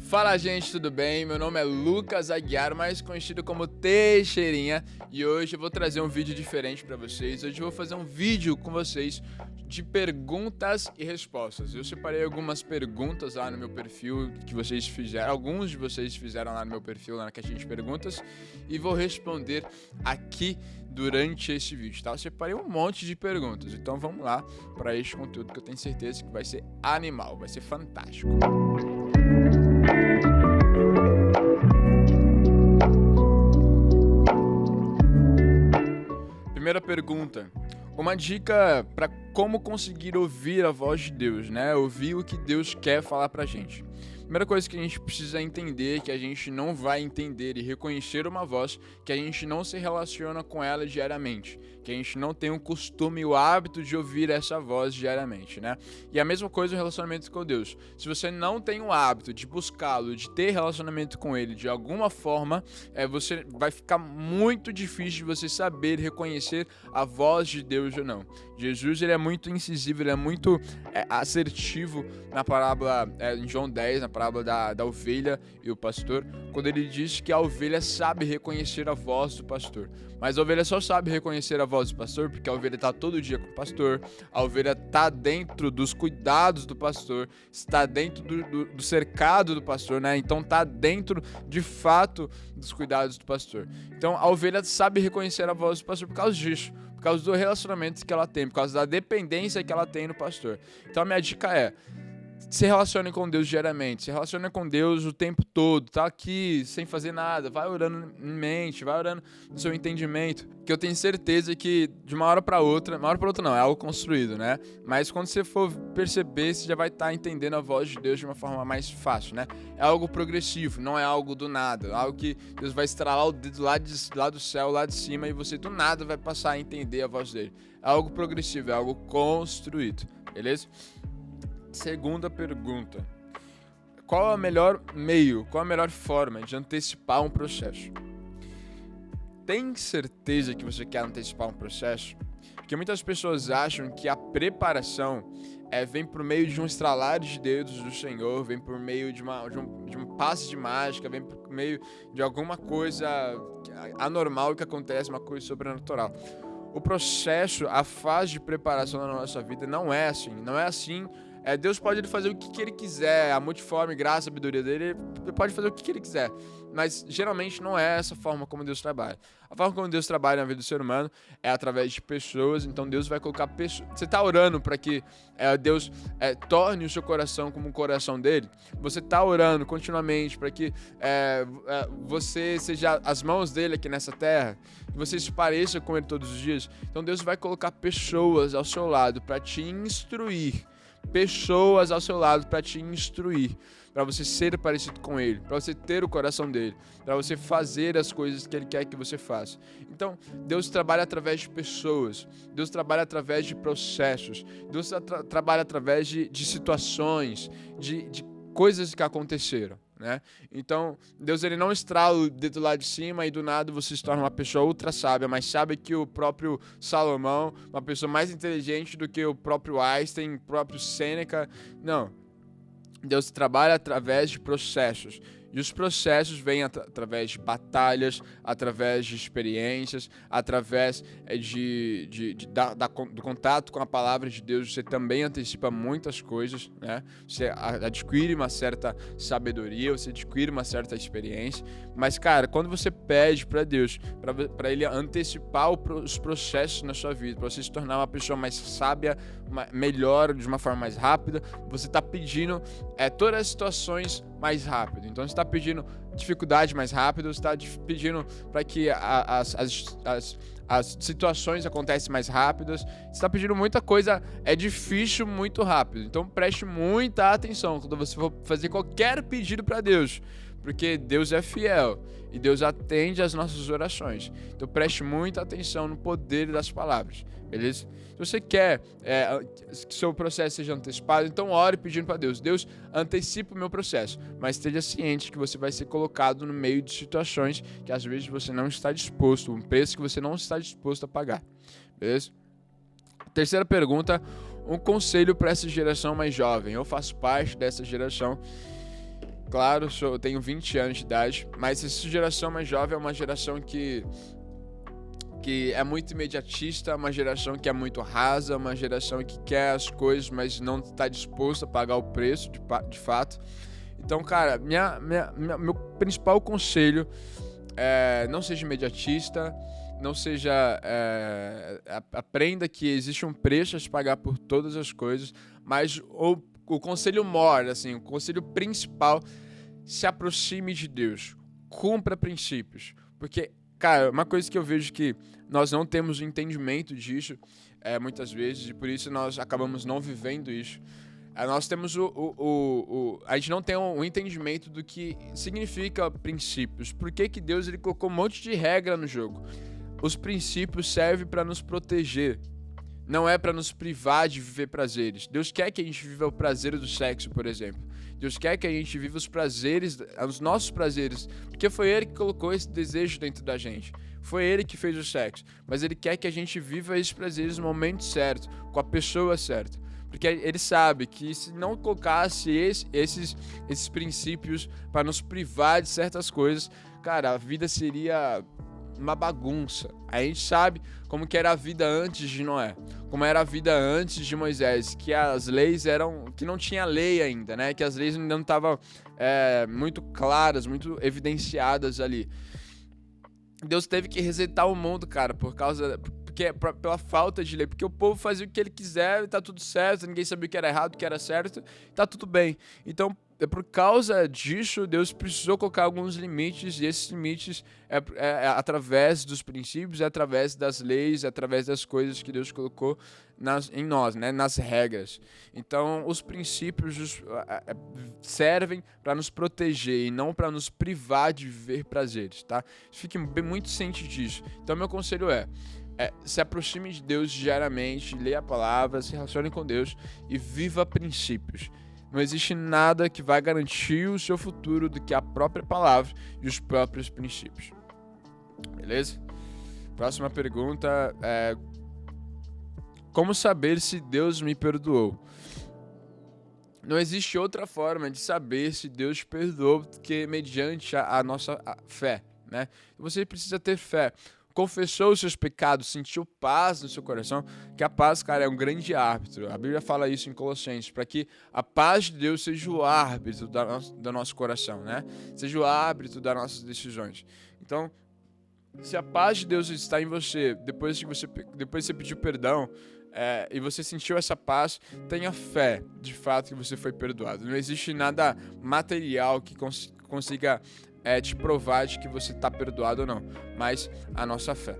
Fala, gente, tudo bem? Meu nome é Lucas Aguiar, mais conhecido como Teixeirinha, e hoje eu vou trazer um vídeo diferente para vocês. Hoje eu vou fazer um vídeo com vocês de perguntas e respostas. Eu separei algumas perguntas lá no meu perfil que vocês fizeram, alguns de vocês fizeram lá no meu perfil, lá na caixinha de perguntas, e vou responder aqui durante esse vídeo, tá? Eu separei um monte de perguntas, então vamos lá para este conteúdo que eu tenho certeza que vai ser animal, vai ser fantástico. Primeira pergunta. Uma dica para como conseguir ouvir a voz de Deus, né? Ouvir o que Deus quer falar pra gente. Primeira coisa que a gente precisa entender é que a gente não vai entender e reconhecer uma voz que a gente não se relaciona com ela diariamente, que a gente não tem o costume e o hábito de ouvir essa voz diariamente, né? E a mesma coisa no relacionamento com Deus. Se você não tem o hábito de buscá-lo, de ter relacionamento com Ele de alguma forma, você vai ficar muito difícil de você saber reconhecer a voz de Deus ou não. Jesus, ele é muito incisivo, ele é muito assertivo na parábola em João 10, na parábola da ovelha e o pastor, quando ele diz que a ovelha sabe reconhecer a voz do pastor. Mas a ovelha só sabe reconhecer a voz do pastor porque a ovelha está todo dia com o pastor, a ovelha está dentro dos cuidados do pastor, está dentro do cercado do pastor, né? Então está dentro, de fato, dos cuidados do pastor. Então a ovelha sabe reconhecer a voz do pastor por causa disso, por causa do relacionamento que ela tem, por causa da dependência que ela tem no pastor. Então a minha dica é: se relacione com Deus diariamente, se relacione com Deus o tempo todo, tá aqui sem fazer nada, vai orando em mente, vai orando no seu entendimento, que eu tenho certeza que de uma hora para outra não, é algo construído, né? Mas quando você for perceber, você já vai estar entendendo a voz de Deus de uma forma mais fácil, né? É algo progressivo, não é algo do nada, é algo que Deus vai estralar o dedo lá do céu, lá de cima, e você do nada vai passar a entender a voz dele. É algo progressivo, é algo construído, beleza? Segunda pergunta. Qual é o melhor meio, qual é a melhor forma de antecipar um processo? Tem certeza que você quer antecipar um processo? Porque muitas pessoas acham que a preparação vem por meio de um estralar de dedos do Senhor, vem por meio de um passe de mágica, vem por meio de alguma coisa anormal que acontece, uma coisa sobrenatural. O processo, a fase de preparação da nossa vida não é assim. Deus pode fazer o que ele quiser, a multiforme graça, a sabedoria dele, ele pode fazer o que ele quiser, mas geralmente não é essa forma como Deus trabalha. A forma como Deus trabalha na vida do ser humano é através de pessoas. Então Deus vai colocar pessoas. Você está orando para que Deus torne o seu coração como o coração dele? Você está orando continuamente para que você seja as mãos dele aqui nessa terra? Que você se pareça com ele todos os dias? Então Deus vai colocar pessoas ao seu lado para te instruir. Pessoas ao seu lado para te instruir, para você ser parecido com ele, para você ter o coração dele, para você fazer as coisas que ele quer que você faça. Então, Deus trabalha através de pessoas, Deus trabalha através de processos, Deus trabalha através de situações, de coisas que aconteceram, né? Então, Deus, ele não estrala o dedo lá de cima e do nada você se torna uma pessoa ultra sábia, mais sábia que o próprio Salomão, uma pessoa mais inteligente do que o próprio Einstein, o próprio Sêneca. Não. Deus trabalha através de processos. E os processos vêm através de batalhas, através de experiências, através do contato com a palavra de Deus. Você também antecipa muitas coisas, né? Você adquire uma certa sabedoria, você adquire uma certa experiência. Mas, cara, quando você pede para Deus, para Ele antecipar os processos na sua vida, para você se tornar uma pessoa mais sábia, melhor, de uma forma mais rápida, você está pedindo todas as situações mais rápido. Então você está pedindo dificuldade mais rápido, você está pedindo para que as situações acontecem mais rápidas, você está pedindo muita coisa, é difícil muito rápido. Então preste muita atenção quando você for fazer qualquer pedido para Deus, porque Deus é fiel e Deus atende às nossas orações. Então preste muita atenção no poder das palavras, beleza? Se você quer que seu processo seja antecipado, então ore pedindo para Deus: Deus, antecipa o meu processo, mas esteja ciente que você vai ser colocado no meio de situações que às vezes você não está disposto, um preço que você não está disposto a pagar, beleza? Terceira pergunta: um conselho para essa geração mais jovem. Eu faço parte dessa geração Claro, eu tenho 20 anos de idade, mas essa geração mais jovem é uma geração que é muito imediatista, uma geração que é muito rasa, uma geração que quer as coisas, mas não está disposta a pagar o preço de fato. Então, cara, meu principal conselho é não seja imediatista, não seja... aprenda que existe um preço a se pagar por todas as coisas, mas o conselho maior, assim, o conselho principal, se aproxime de Deus, cumpra princípios, porque, cara, uma coisa que eu vejo que nós não temos o entendimento disso, muitas vezes, e por isso nós acabamos não vivendo isso. Nós temos a gente não tem um entendimento do que significa princípios. Por que Deus ele colocou um monte de regra no jogo? Os princípios servem para nos proteger. Não é para nos privar de viver prazeres. Deus quer que a gente viva o prazer do sexo, por exemplo. Deus quer que a gente viva os prazeres, os nossos prazeres, porque foi Ele que colocou esse desejo dentro da gente. Foi Ele que fez o sexo. Mas Ele quer que a gente viva esses prazeres no momento certo, com a pessoa certa. Porque Ele sabe que se não colocasse esses princípios para nos privar de certas coisas, cara, a vida seria uma bagunça. A gente sabe como que era a vida antes de Noé, como era a vida antes de Moisés, que as leis que não tinha lei ainda, né? Que as leis ainda não estavam muito claras, muito evidenciadas ali. Deus teve que resetar o mundo, cara, pela falta de lei, porque o povo fazia o que ele quiser e tá tudo certo, ninguém sabia o que era errado, o que era certo, tá tudo bem. Então, por causa disso, Deus precisou colocar alguns limites, e esses limites é através dos princípios, é através das leis, é através das coisas que Deus colocou em nós, né, nas regras. Então, os princípios servem para nos proteger e não para nos privar de viver prazeres, tá? Fique muito ciente disso. Então, meu conselho se aproxime de Deus diariamente, leia a palavra, se relacione com Deus e viva princípios. Não existe nada que vai garantir o seu futuro do que a própria palavra e os próprios princípios. Beleza? Próxima pergunta é: como saber se Deus me perdoou? Não existe outra forma de saber se Deus te perdoou do que mediante a nossa fé, né? Você precisa ter fé. Confessou os seus pecados, sentiu paz no seu coração, que a paz, cara, é um grande árbitro. A Bíblia fala isso em Colossenses, para que a paz de Deus seja o árbitro do nosso coração, né? Seja o árbitro das nossas decisões. Então, se a paz de Deus está em você, depois que você pediu perdão, e você sentiu essa paz, tenha fé, de fato, que você foi perdoado. Não existe nada material que consiga te provar de que você está perdoado ou não, mas a nossa fé.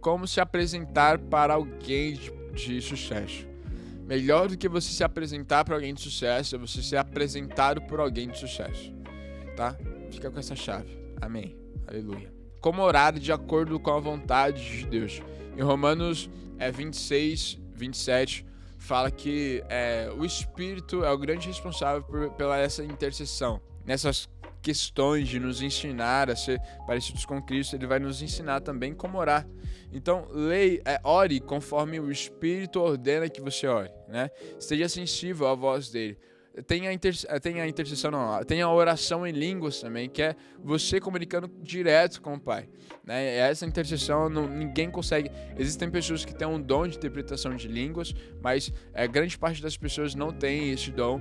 Como se apresentar para alguém de sucesso? Melhor do que você se apresentar para alguém de sucesso é você ser apresentado por alguém de sucesso, tá? Fica com essa chave. Amém. Aleluia. Como orar de acordo com a vontade de Deus? Em Romanos 26, 27, fala que o Espírito é o grande responsável pela essa intercessão. Nessas questões de nos ensinar a ser parecidos com Cristo, Ele vai nos ensinar também como orar. Então, ore conforme o Espírito ordena que você ore, né? Esteja sensível à voz dele. Tem a intercessão, não, tem a oração em línguas também, que é você comunicando direto com o Pai, né? Essa intercessão ninguém consegue. Existem pessoas que têm um dom de interpretação de línguas, mas grande parte das pessoas não tem esse dom.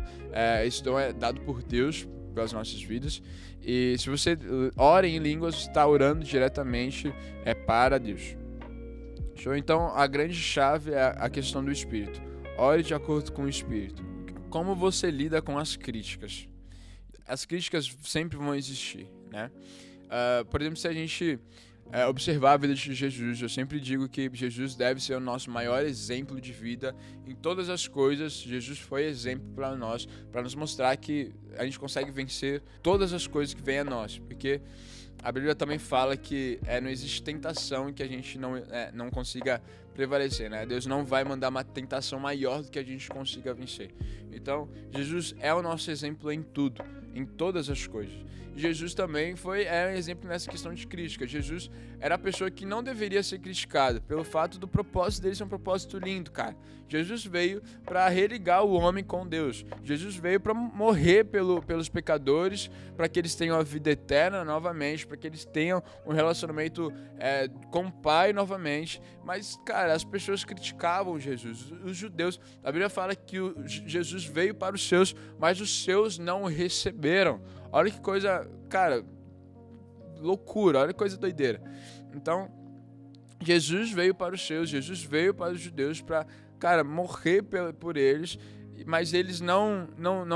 Esse dom é dado por Deus pelas nossas vidas. E se você ora em línguas, você está orando diretamente para Deus. Show? Então, a grande chave é a questão do Espírito. Ore de acordo com o Espírito. Como você lida com as críticas? As críticas sempre vão existir, né? Por exemplo, se a gente observar a vida de Jesus, eu sempre digo que Jesus deve ser o nosso maior exemplo de vida em todas as coisas. Jesus foi exemplo para nós, para nos mostrar que a gente consegue vencer todas as coisas que vêm a nós, porque a Bíblia também fala que não existe tentação que a gente não consiga prevalecer, né? Deus não vai mandar uma tentação maior do que a gente consiga vencer. Então, Jesus é o nosso exemplo em tudo, em todas as coisas. Jesus também é um exemplo nessa questão de crítica. Jesus era a pessoa que não deveria ser criticada pelo fato do propósito dele ser um propósito lindo, cara. Jesus veio para religar o homem com Deus. Jesus veio para morrer pelos pecadores, para que eles tenham a vida eterna novamente, para que eles tenham um relacionamento com o Pai novamente. Mas, cara, as pessoas criticavam Jesus. Os judeus, a Bíblia fala que Jesus veio para os seus, mas os seus não o receberam. Olha que coisa, cara, loucura, olha que coisa doideira. Então, Jesus veio para os seus, Jesus veio para os judeus para, cara, morrer por eles, mas eles não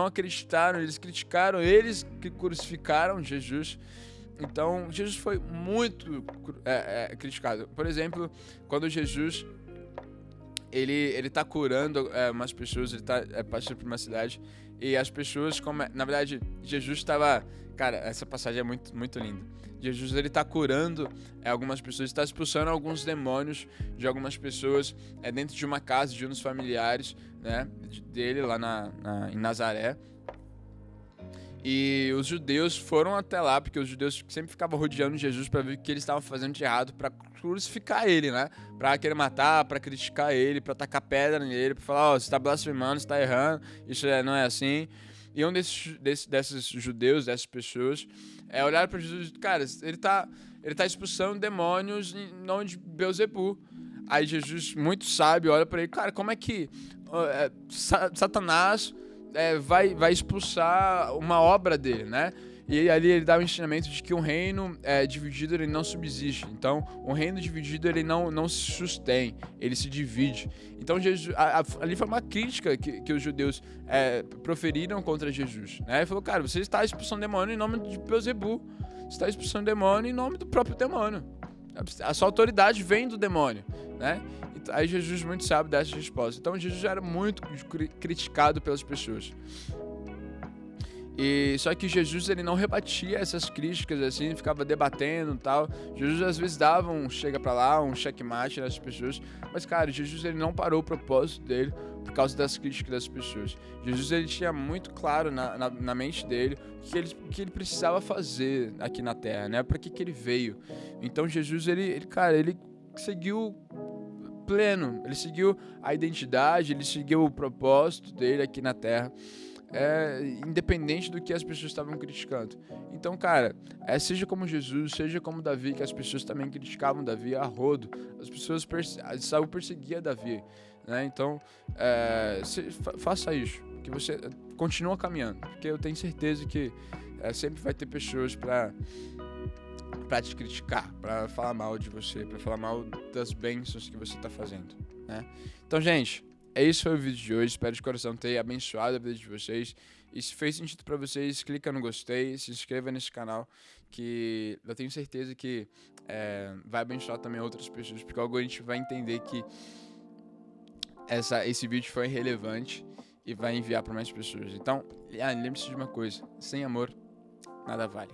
acreditaram, eles criticaram, eles que crucificaram Jesus. Então, Jesus foi muito criticado. Por exemplo, quando Jesus ele tá curando umas pessoas, ele tá passando por uma cidade e as pessoas, na verdade, Jesus estava, cara, essa passagem é muito, muito linda. Jesus, ele tá curando algumas pessoas, está expulsando alguns demônios de algumas pessoas dentro de uma casa, de uns familiares, né, dele lá em Nazaré. E os judeus foram até lá, porque os judeus sempre ficavam rodeando Jesus para ver o que eles estavam fazendo de errado, para crucificar ele, né? Para querer matar, para criticar ele, para tacar pedra nele, para falar, você está blasfemando, você está errando, isso não é assim. E um desses judeus, dessas pessoas, olharam para Jesus e cara, ele tá expulsando demônios em nome de Beelzebu. Aí Jesus, muito sábio, olha para ele, cara, como é que Satanás vai expulsar uma obra dele, né? E ali ele dá o ensinamento de que um reino dividido ele não subsiste. Então, um reino dividido ele não se sustém, ele se divide. Então, Jesus, ali foi uma crítica que os judeus proferiram contra Jesus, né? Ele falou, cara, você está expulsando demônio em nome de Beelzebu. Você está expulsando demônio em nome do próprio demônio. A sua autoridade vem do demônio, né? Aí Jesus muito sabe dessa resposta. Então Jesus era muito criticado pelas pessoas. E só que Jesus ele não rebatia essas críticas assim, ficava debatendo e tal. Jesus às vezes dava um chega pra lá, um checkmate nessas pessoas. Mas cara, Jesus ele não parou o propósito dele por causa das críticas das pessoas. Jesus ele tinha muito claro na mente dele o que ele precisava fazer aqui na Terra, né? Para que ele veio. Então Jesus ele seguiu pleno, ele seguiu a identidade, ele seguiu o propósito dele aqui na Terra, independente do que as pessoas estavam criticando. Então, cara, seja como Jesus, seja como Davi, que as pessoas também criticavam Davi a rodo, as pessoas Saul perseguia Davi, né? Então, faça isso, que você continua caminhando, porque eu tenho certeza que sempre vai ter pessoas para te criticar, para falar mal de você, para falar mal das bênçãos que você está fazendo, né? Então, gente, esse foi o vídeo de hoje. Espero de coração ter abençoado a vida de vocês. E se fez sentido para vocês, clica no gostei, se inscreva nesse canal, que eu tenho certeza que vai abençoar também outras pessoas, porque o algoritmo vai entender que esse vídeo foi relevante e vai enviar para mais pessoas. Então, lembre-se de uma coisa: sem amor, nada vale.